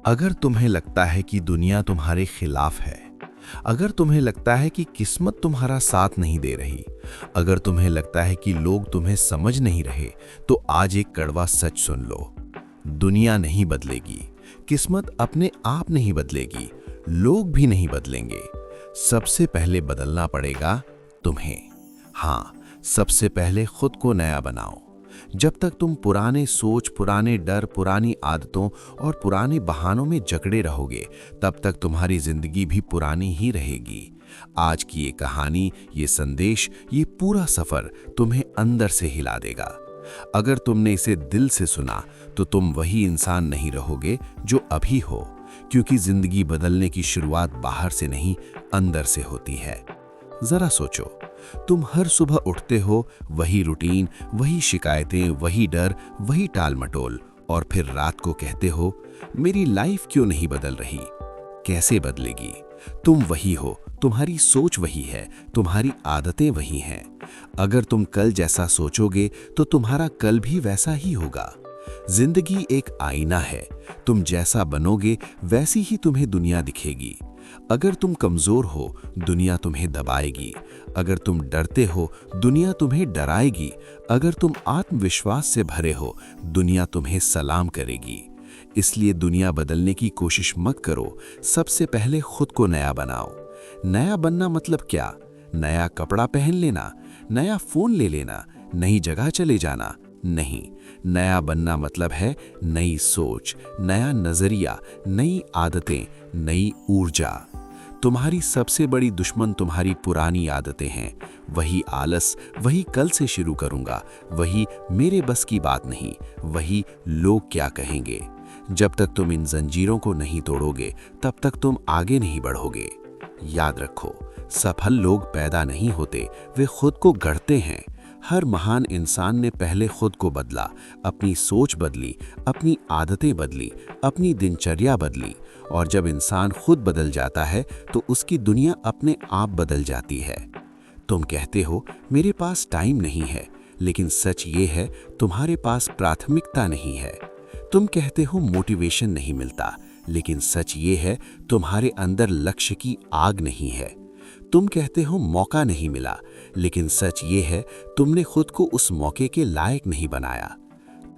अगर तुम्हें लगता है कि दुनिया तुम्हारे खिलाफ है, अगर तुम्हें लगता है कि किस्मत तुम्हारा साथ नहीं दे रही, अगर तुम्हें लगता है कि लोग तुम्हें समझ नहीं रहे, तो आज एक कड़वा सच सुन लो। दुनिया नहीं बदलेगी, किस्मत अपने आप नहीं बदलेगी, लोग भी नहीं बदलेंगे। सबसे पहले बदलना पड़ेगा तुम्हें। हाँ, सबसे पहले खुद को नया बनाओ। जब तक तुम पुराने सोच, पुराने डर, पुरानी आदतों और पुराने बहानों में जकड़े रहोगे, तब तक तुम्हारी जिंदगी भी पुरानी ही रहेगी। आज की ये कहानी, ये संदेश, ये पूरा सफर तुम्हें अंदर से हिला देगा। अगर तुमने इसे दिल से सुना, तो तुम वही इंसान नहीं रहोगे जो अभी हो, क्योंकि जिंदगी बदलने की शुरुआत बाहर से नहीं, अंदर से होती है। जरा सोचो, तुम हर सुबह उठते हो, वही रूटीन, वही शिकायतें, वही डर, वही टाल मटोल, और फिर रात को कहते हो, मेरी लाइफ क्यों नहीं बदल रही? कैसे बदलेगी? तुम वही हो, तुम्हारी सोच वही है, तुम्हारी आदतें वही हैं। अगर तुम कल जैसा सोचोगे, तो तुम्हारा कल भी वैसा ही होगा। जिंदगी एक आईना है, तुम जैसा बनोगे वैसी ही तुम्हें दुनिया दिखेगी। अगर तुम कमजोर हो, दुनिया तुम्हें दबाएगी। अगर तुम डरते हो, दुनिया तुम्हें डराएगी। अगर तुम आत्मविश्वास से भरे हो, दुनिया तुम्हें सलाम करेगी। इसलिए दुनिया बदलने की कोशिश मत करो, सबसे पहले खुद को नया बनाओ। नया बनना मतलब क्या? नया कपड़ा पहन लेना, नया फोन ले लेना, नई जगह चले जाना? नहीं, नया बनना मतलब है नई सोच, नया नजरिया, नई आदतें, नई ऊर्जा। तुम्हारी सबसे बड़ी दुश्मन तुम्हारी पुरानी आदतें हैं। वही आलस, वही कल से शुरू करूंगा, वही मेरे बस की बात नहीं, वही लोग क्या कहेंगे। जब तक तुम इन जंजीरों को नहीं तोड़ोगे, तब तक तुम आगे नहीं बढ़ोगे। याद रखो, सफल लोग पैदा नहीं होते, वे खुद को गढ़ते हैं। हर महान इंसान ने पहले खुद को बदला, अपनी सोच बदली, अपनी आदतें बदली, अपनी दिनचर्या बदली। और जब इंसान खुद बदल जाता है, तो उसकी दुनिया अपने आप बदल जाती है। तुम कहते हो, मेरे पास टाइम नहीं है, लेकिन सच ये है, तुम्हारे पास प्राथमिकता नहीं है। तुम कहते हो, मोटिवेशन नहीं मिलता, लेकिन सच ये है, तुम्हारे अंदर लक्ष्य की आग नहीं है। तुम कहते हो, मौका नहीं मिला, लेकिन सच ये है, तुमने खुद को उस मौके के लायक नहीं बनाया।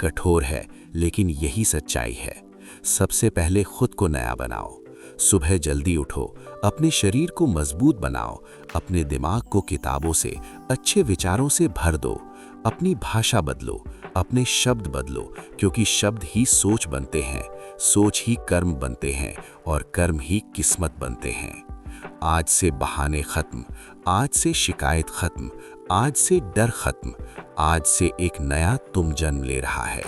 कठोर है, लेकिन यही सच्चाई है। सबसे पहले खुद को नया बनाओ। सुबह जल्दी उठो, अपने शरीर को मजबूत बनाओ, अपने दिमाग को किताबों से, अच्छे विचारों से भर दो। अपनी भाषा बदलो, अपने शब्द बदलो, क्योंकि शब्द ही सोच बनते हैं, सोच ही कर्म बनते हैं, और कर्म ही किस्मत बनते हैं। आज से बहाने खत्म, आज से शिकायत खत्म, आज से डर खत्म। आज से एक नया तुम जन्म ले रहा है।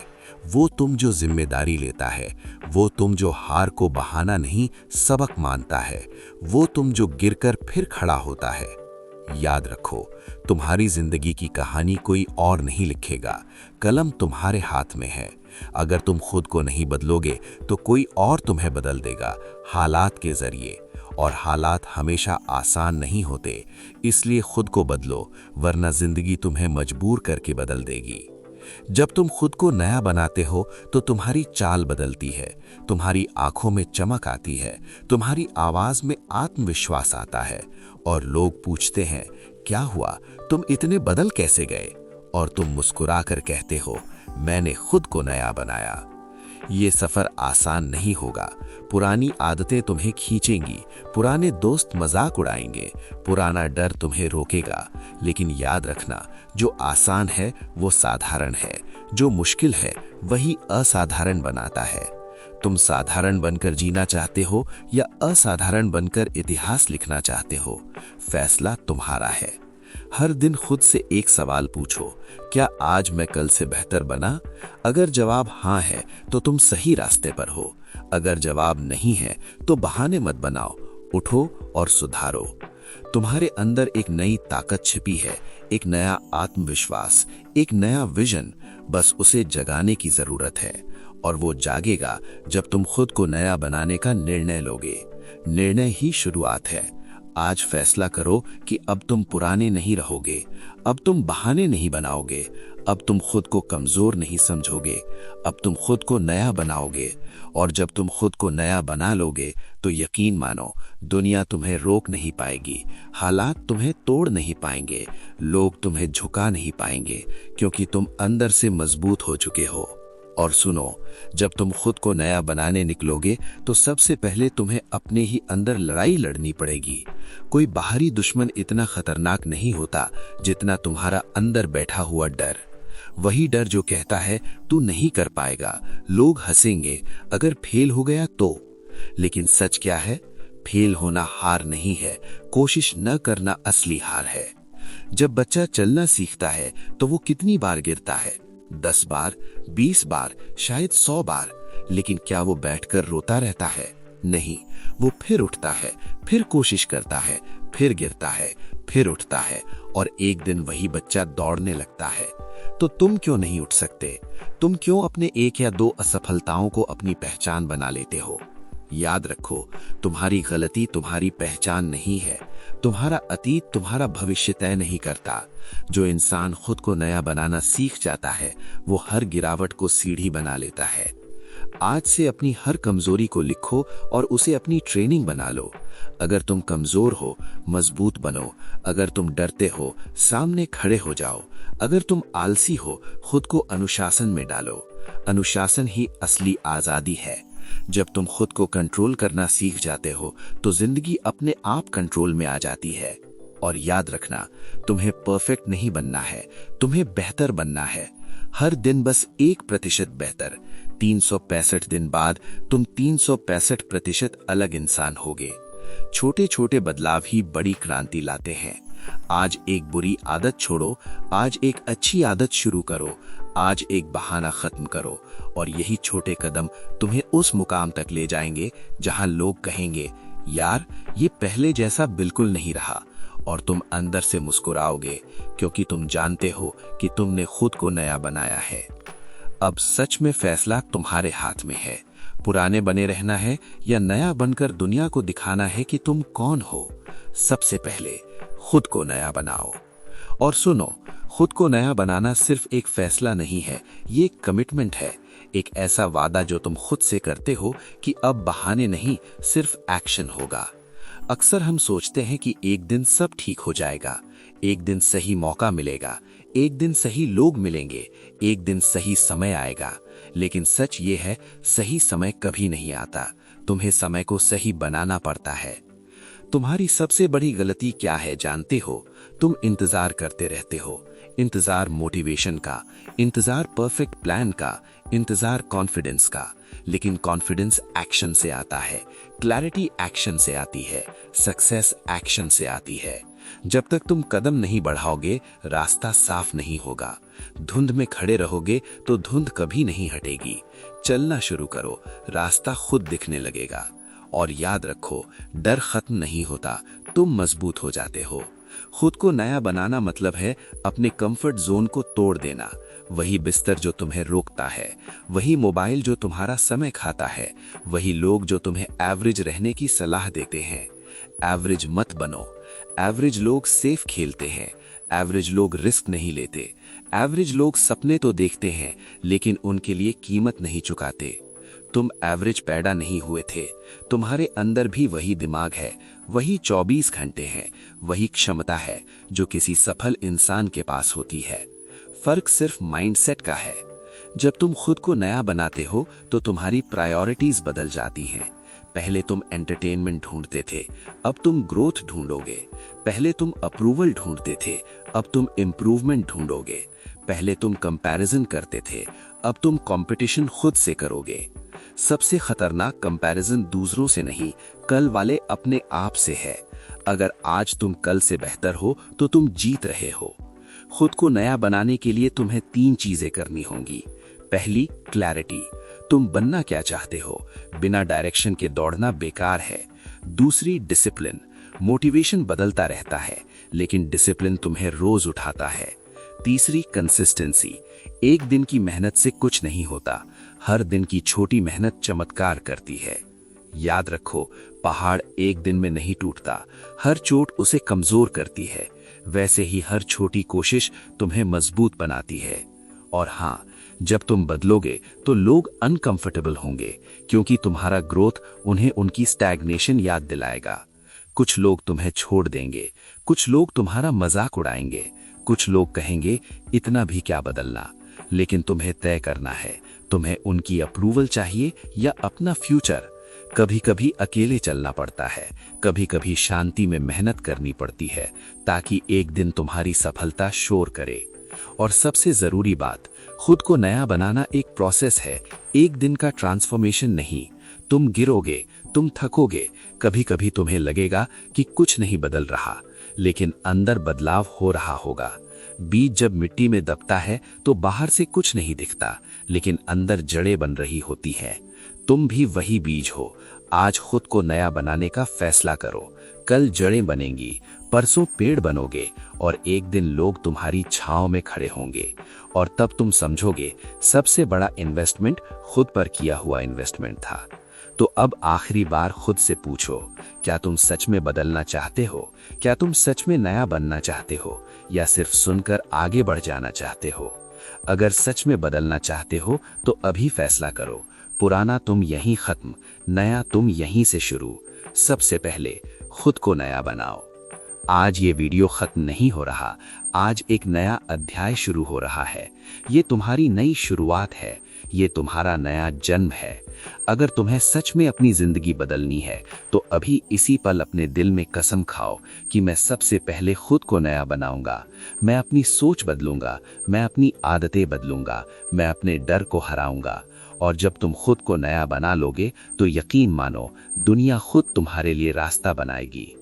वो तुम जो जिम्मेदारी लेता है, वो तुम जो हार को बहाना नहीं सबक मानता है, वो तुम जो गिरकर फिर खड़ा होता है। याद रखो, तुम्हारी जिंदगी की कहानी कोई और नहीं लिखेगा, कलम तुम्हारे हाथ में है। अगर तुम खुद को नहीं बदलोगे, तो कोई और तुम्हें बदल देगा, हालात के जरिए। और हालात हमेशा आसान नहीं होते, इसलिए खुद को बदलो, वरना जिंदगी तुम्हें मजबूर करके बदल देगी। जब तुम खुद को नया बनाते हो, तो तुम्हारी चाल बदलती है, तुम्हारी आंखों में चमक आती है, तुम्हारी आवाज में आत्मविश्वास आता है, और लोग पूछते हैं, क्या हुआ, तुम इतने बदल कैसे गए? और तुम मुस्कुराकर कहते हो, मैंने खुद को नया बनाया। ये सफर आसान नहीं होगा। पुरानी आदतें तुम्हें खींचेंगी, पुराने दोस्त मजाक उड़ाएंगे, पुराना डर तुम्हें रोकेगा। लेकिन याद रखना, जो आसान है वो साधारण है, जो मुश्किल है वही असाधारण बनाता है। तुम साधारण बनकर जीना चाहते हो, या असाधारण बनकर इतिहास लिखना चाहते हो? फैसला तुम्हारा है। हर दिन खुद से एक सवाल पूछो, क्या आज मैं कल से बेहतर बना? अगर जवाब हाँ है, तो तुम सही रास्ते पर हो। अगर जवाब नहीं है, तो बहाने मत बनाओ, उठो और सुधारो। तुम्हारे अंदर एक नई ताकत छिपी है, एक नया आत्मविश्वास, एक नया विजन। बस उसे जगाने की जरूरत है, और वो जागेगा जब तुम खुद को नया बनाने का निर्णय लोगे। निर्णय ही शुरुआत है। आज फैसला करो कि अब तुम पुराने नहीं रहोगे, अब तुम बहाने नहीं बनाओगे, अब तुम खुद को कमजोर नहीं समझोगे, अब तुम खुद को नया बनाओगे। और जब तुम खुद को नया बना लोगे तो यकीन मानो, दुनिया तुम्हें रोक नहीं पाएगी, हालात तुम्हें तोड़ नहीं पाएंगे, लोग तुम्हें झुका नहीं पाएंगे, क्योंकि तुम अंदर से मजबूत हो चुके हो। और सुनो, जब तुम खुद को नया बनाने निकलोगे तो सबसे पहले तुम्हें अपने ही अंदर लड़ाई लड़नी पड़ेगी। कोई बाहरी दुश्मन इतना खतरनाक नहीं होता जितना तुम्हारा अंदर बैठा हुआ डर। वही डर जो कहता है तू नहीं कर पाएगा, लोग हंसेंगे, अगर फेल हो गया तो। लेकिन सच क्या है? फेल होना हार नहीं है, कोशिश न करना असली हार है। जब बच्चा चलना सीखता है तो वो कितनी बार गिरता है? 10 बार, 20 बार, शायद 100 बार। लेकिन क्या वो बैठकर रोता रहता है? नहीं, वो फिर उठता है, फिर कोशिश करता है, फिर गिरता है, फिर उठता है, और एक दिन वही बच्चा दौड़ने लगता है। तो तुम क्यों नहीं उठ सकते? तुम क्यों अपने 1 या 2 असफलताओं को अपनी पहचान बना लेते हो? याद रखो, तुम्हारी गलती तुम्हारी पहचान नहीं है, तुम्हारा अतीत तुम्हारा भविष्य तय नहीं करता। जो इंसान खुद को नया बनाना सीख जाता है वो हर गिरावट को सीढ़ी बना लेता है। आज से अपनी हर कमजोरी को लिखो और उसे अपनी ट्रेनिंग बना लो। अगर तुम कमजोर हो, मजबूत बनो। अगर तुम डरते हो, सामने खड़े हो जाओ। अगर तुम आलसी हो, खुद को अनुशासन में डालो। अनुशासन ही असली आजादी है। जब तुम खुद को कंट्रोल करना सीख जाते हो तो जिंदगी अपने आप कंट्रोल में आ जाती है। और याद रखना, तुम्हें परफेक्ट नहीं बनना है, तुम्हें बेहतर बनना है। हर दिन बस 1% बेहतर। 365 दिन बाद तुम 365% अलग इंसान होगे। छोटे छोटे बदलाव ही बड़ी क्रांति लाते हैं। आज एक बुरी आदत छोड़ो, आज एक अच्छी आदत शुरू करो, आज एक बहाना खत्म करो, और यही छोटे कदम तुम्हें उस मुकाम तक ले जाएंगे जहां लोग कहेंगे, यार ये पहले जैसा बिल्कुल नहीं रहा। और तुम अंदर से मुस्कुराओगे, क्योंकि तुम जानते हो कि तुमने खुद को नया बनाया है। अब सच में फैसला तुम्हारे हाथ में है। पुराने बने रहना है या नया बनकर दुनिया को दिखाना है कि तुम कौन हो। सबसे पहले खुद को नया बनाओ। और सुनो, खुद को नया बनाना सिर्फ एक फैसला नहीं है, ये एक कमिटमेंट है। एक ऐसा वादा जो तुम खुद से करते हो कि अब बहाने नहीं, सिर्फ एक्शन होगा। अक्सर हम सोचते हैं कि एक दिन सब ठीक हो जाएगा, एक दिन सही मौका मिलेगा, एक दिन सही लोग मिलेंगे, एक दिन सही समय आएगा। लेकिन सच ये है, सही समय कभी नहीं आता। तुम्हें समय को सही बनाना पड़ता है। तुम्हारी सबसे बड़ी गलती क्या है जानते हो? तुम इंतजार करते रहते हो। इंतजार मोटिवेशन का, इंतजार परफेक्ट प्लान का, इंतजार कॉन्फिडेंस का। लेकिन कॉन्फिडेंस एक्शन से आता है, क्लैरिटी एक्शन से आती है, सक्सेस एक्शन से आती है। जब तक तुम कदम नहीं बढ़ाओगे, रास्ता साफ नहीं होगा। धुंध में खड़े रहोगे तो धुंध कभी नहीं हटेगी। चलना शुरू करो, रास्ता खुद दिखने लगेगा। और याद रखो, डर खत्म नहीं होता, तुम मजबूत हो जाते हो। खुद को नया बनाना मतलब है अपने कंफर्ट जोन को तोड़ देना। वही बिस्तर जो तुम्हें रोकता है, वही मोबाइल जो तुम्हारा समय खाता है, वही लोग जो तुम्हें एवरेज रहने की सलाह देते हैं। एवरेज मत बनो। एवरेज लोग सेफ खेलते हैं, एवरेज लोग रिस्क नहीं लेते, एवरेज लोग सपने तो देखते हैं लेकिन उनके लिए कीमत नहीं चुकाते। तुम एवरेज पैदा नहीं हुए थे, तुम्हारे अंदर भी वही दिमाग है, वही 24 घंटे हैं, वही क्षमता है जो किसी सफल इंसान के पास होती है। फर्क सिर्फ माइंडसेट का है। जब तुम खुद को नया बनाते हो तो तुम्हारी प्रायोरिटीज बदल जाती हैं। पहले तुम एंटरटेनमेंट ढूंढते थे, अब तुम ग्रोथ ढूंढोगे। पहले तुम अप्रूवल ढूंढते थे, अब तुम इम्प्रूवमेंट ढूंढोगे। पहले तुम कंपैरिजन करते थे, अब तुम कंपटीशन खुद से करोगे। सबसे खतरनाक कंपैरिजन दूसरों से नहीं, कल वाले अपने आप से है। अगर आज तुम कल से बेहतर हो तो तुम जीत रहे हो। खुद को नया बनाने के लिए तुम्हें 3 चीजें करनी होंगी। पहली, क्लैरिटी। तुम बनना क्या चाहते हो? बिना डायरेक्शन के दौड़ना बेकार है। दूसरी, डिसिप्लिन। मोटिवेशन बदलता रहता है लेकिन डिसिप्लिन तुम्हें रोज उठाता है। तीसरी, कंसिस्टेंसी। एक दिन की मेहनत से कुछ नहीं होता, हर दिन की छोटी मेहनत चमत्कार करती है। याद रखो, पहाड़ एक दिन में नहीं टूटता, हर चोट उसे कमजोर करती है। वैसे ही हर छोटी कोशिश तुम्हें मजबूत बनाती है। और हाँ, जब तुम बदलोगे तो लोग अनकंफर्टेबल होंगे, क्योंकि तुम्हारा ग्रोथ उन्हें उनकी स्टैग्नेशन याद दिलाएगा। कुछ लोग तुम्हें छोड़ देंगे, कुछ लोग तुम्हारा मजाक उड़ाएंगे, कुछ लोग कहेंगे इतना भी क्या बदलना। लेकिन तुम्हें तय करना है, तुम्हें उनकी अप्रूवल चाहिए या अपना फ्यूचर। कभी कभी अकेले चलना पड़ता है, कभी कभी शांति में मेहनत करनी पड़ती है, ताकि एक दिन तुम्हारी सफलता शोर करे। और सबसे जरूरी बात, खुद को नया बनाना एक प्रोसेस है, एक दिन का ट्रांसफॉर्मेशन नहीं। तुम गिरोगे, तुम थकोगे, कभी कभी तुम्हें लगेगा कि कुछ नहीं बदल रहा, लेकिन अंदर बदलाव हो रहा होगा। बीज जब मिट्टी में दबता है तो बाहर से कुछ नहीं दिखता, लेकिन अंदर जड़ें बन रही होती हैं। तुम भी वही बीज हो। आज खुद को नया बनाने का फैसला करो। कल जड़ें बनेंगी, परसों पेड़ बनोगे, और एक दिन लोग तुम्हारी छांव में खड़े होंगे। और तब तुम समझोगे सबसे बड़ा इन्वेस्टमेंट खुद पर किया हुआ इन्वेस्टमेंट था। तो अब आखिरी बार खुद से पूछो, क्या तुम सच में बदलना चाहते हो? क्या तुम सच में नया बनना चाहते हो, या सिर्फ सुनकर आगे बढ़ जाना चाहते हो? अगर सच में बदलना चाहते हो तो अभी फैसला करो। पुराना तुम यहीं खत्म, नया तुम यहीं से शुरू। सबसे पहले खुद को नया बनाओ। आज ये वीडियो खत्म नहीं हो रहा, आज एक नया अध्याय शुरू हो रहा है। ये तुम्हारी नई शुरुआत है, ये तुम्हारा नया जन्म है। अगर तुम्हें सच में अपनी जिंदगी बदलनी है तो अभी इसी पल अपने दिल में कसम खाओ कि मैं सबसे पहले खुद को नया बनाऊंगा। मैं अपनी सोच बदलूंगा, मैं अपनी आदतें बदलूंगा, मैं अपने डर को हराऊंगा। और जब तुम खुद को नया बना लोगे तो यकीन मानो, दुनिया खुद तुम्हारे लिए रास्ता बनाएगी।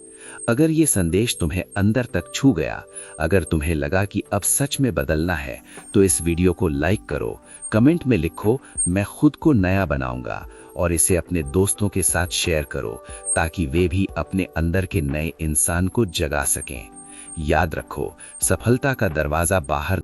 अगर ये संदेश तुम्हें अंदर तक छू गया, अगर तुम्हें लगा कि अब सच में बदलना है, तो इस वीडियो को लाइक करो, कमेंट में लिखो मैं खुद को नया बनाऊंगा, और इसे अपने दोस्तों के साथ शेयर करो, ताकि वे भी अपने अंदर के नए इंसान को जगा सकें। याद रखो, सफलता का दरवाजा बाहर